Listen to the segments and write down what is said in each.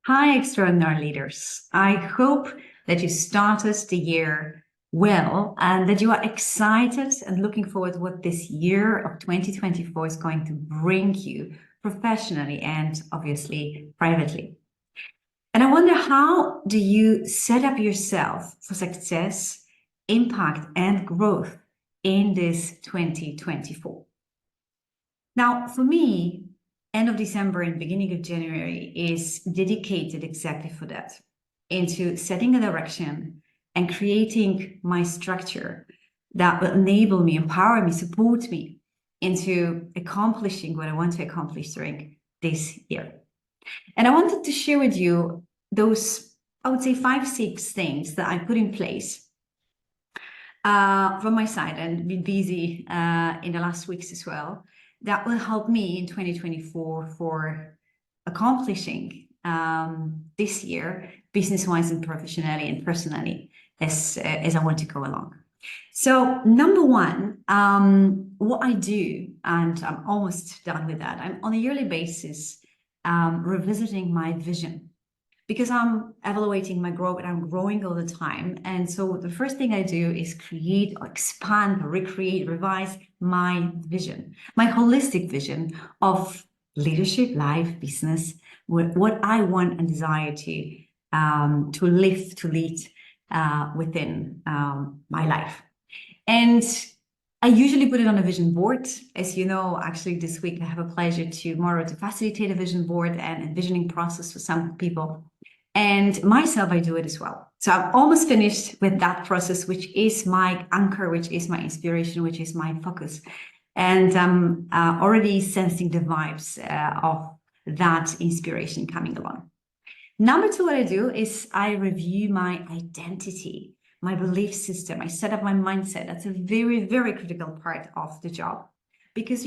Hi, extraordinary leaders. I hope that you started the year well and that you are excited and looking forward to what this year of 2024 is going to bring you professionally and obviously privately. And I wonder, how do you set up yourself for success, impact, and growth in this 2024? Now, for me, end of December and beginning of January is dedicated exactly for that, into setting a direction and creating my structure that will enable me, empower me, support me into accomplishing what I want to accomplish during this year. And I wanted to share with you those, I would say, 5, 6 things that I put in place from my side and been busy in the last weeks as well, that will help me in 2024 for accomplishing this year, business-wise and professionally and personally, as I want to go along. So number one, what I do, and I'm almost done with that, I'm on a yearly basis revisiting my vision, because I'm evaluating my growth and I'm growing all the time. And so the first thing I do is create or expand or recreate, revise my vision, my holistic vision of leadership, life, business, what I want and desire to live, to lead within my life. And I usually put it on a vision board. As you know, actually this week I have a pleasure tomorrow to facilitate a vision board and envisioning process for some people. And myself, I do it as well. So I'm almost finished with that process, which is my anchor, which is my inspiration, which is my focus. And I'm already sensing the vibes of that inspiration coming along. Number two, what I do is I review my identity, my belief system. I set up my mindset. That's a very, very critical part of the job, because,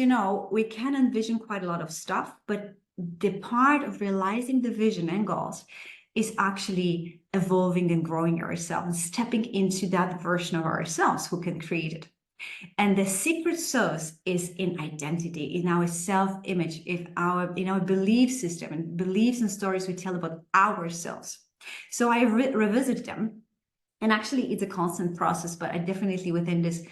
we can envision quite a lot of stuff, but the part of realizing the vision and goals is actually evolving and growing ourselves and stepping into that version of ourselves who can create it. And the secret sauce is in identity, in our self-image, in our belief system and beliefs and stories we tell about ourselves. So I revisit them. And actually, it's a constant process, but I definitely within this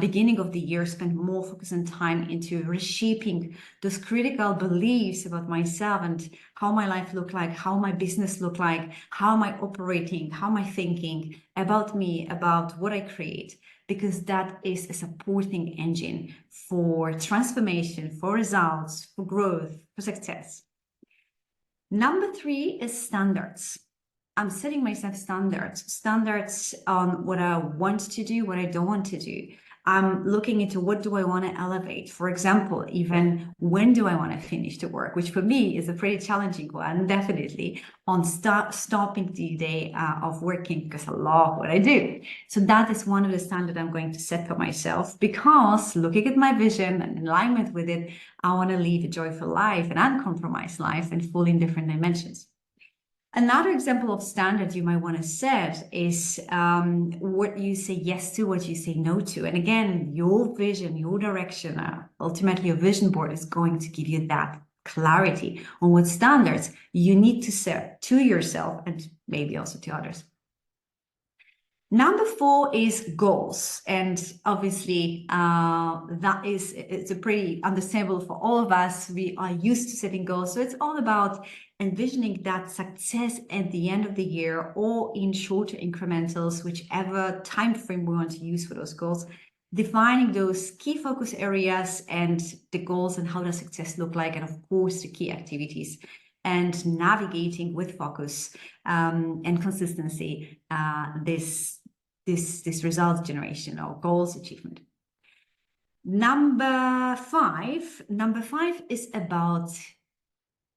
beginning of the year spend more focus and time into reshaping those critical beliefs about myself and how my life look like, how my business look like, how am I operating, how am I thinking about me, about what I create, because that is a supporting engine for transformation, for results, for growth, for success. Number three is standards. I'm setting myself standards on what I want to do, what I don't want to do. I'm looking into what do I want to elevate. For example, even when do I want to finish the work, which for me is a pretty challenging one, definitely, on stopping the day of working, because I love what I do. So that is one of the standards I'm going to set for myself, because looking at my vision and in alignment with it, I want to live a joyful life, an uncompromised life, and full in different dimensions. Another example of standard you might want to set is what you say yes to, what you say no to. And again, your vision, your direction, ultimately your vision board is going to give you that clarity on what standards you need to set to yourself and maybe also to others. Number four is goals. And obviously, it's a pretty understandable for all of us. We are used to setting goals. So it's all about envisioning that success at the end of the year or in shorter incrementals, whichever time frame we want to use for those goals, defining those key focus areas and the goals and how does success look like, and of course, the key activities, and navigating with focus and consistency this result generation or goals achievement. Number five is about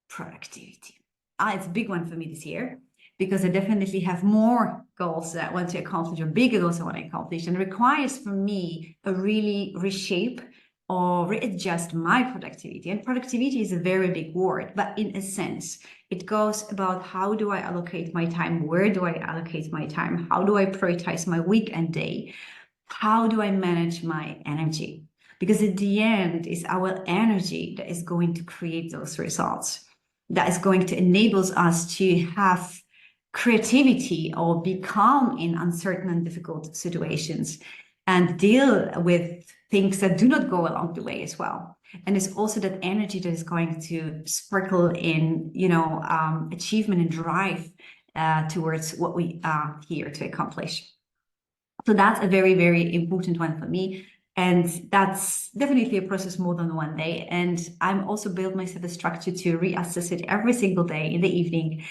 productivity. It's a big one for me this year, because I definitely have more goals that I want to accomplish, or bigger goals I want to accomplish, and it requires for me a really reshape or readjust my productivity. And productivity is a very big word, but in a sense, it goes about how do I allocate my time? Where do I allocate my time? How do I prioritize my week and day? How do I manage my energy? Because at the end, it's our energy that is going to create those results. that is going to enable us to have creativity or be calm in uncertain and difficult situations and deal with things that do not go along the way as well. And it's also that energy that is going to sparkle in, achievement and drive towards what we are here to accomplish. So that's a very, very important one for me. And that's definitely a process more than one day. And I'm also built myself a structure to reassess it every single day in the evening,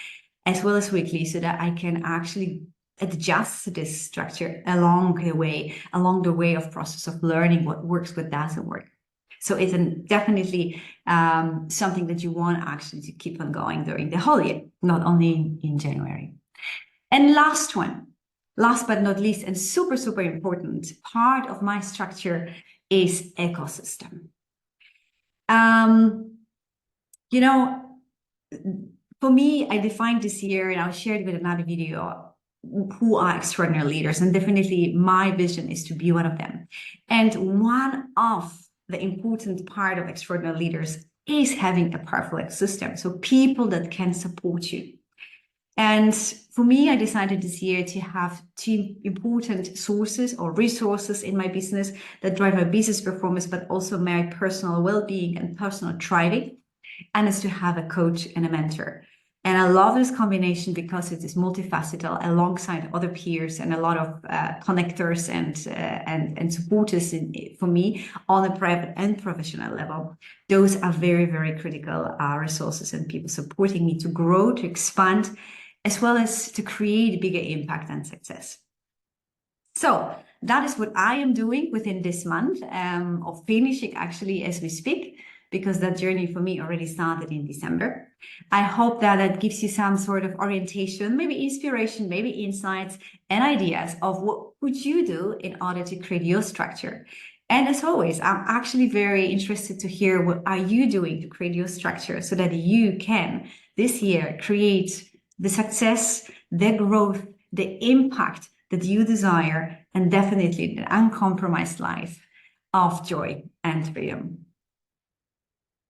as well as weekly, so that I can actually adjust this structure along the way of process of learning what works, what doesn't work. So it's definitely something that you want actually to keep on going during the whole year, not only in January. And last but not least, and super, super important part of my structure is ecosystem. For me, I defined this year, and I'll share it with another video, who are extraordinary leaders. And definitely my vision is to be one of them. And one of the important part of extraordinary leaders is having a powerful ecosystem. So people that can support you. And for me, I decided this year to have 2 important sources or resources in my business that drive my business performance, but also my personal well-being and personal thriving. And it's to have a coach and a mentor. And I love this combination because it is multifaceted alongside other peers and a lot of connectors and supporters for me on a private and professional level. Those are very, very critical resources and people supporting me to grow, to expand, as well as to create bigger impact and success. So that is what I am doing within this month of finishing actually as we speak, because that journey for me already started in December. I hope that gives you some sort of orientation, maybe inspiration, maybe insights and ideas of what would you do in order to create your structure. And as always, I'm actually very interested to hear what are you doing to create your structure so that you can this year create the success, the growth, the impact that you desire, and definitely the uncompromised life of joy and freedom.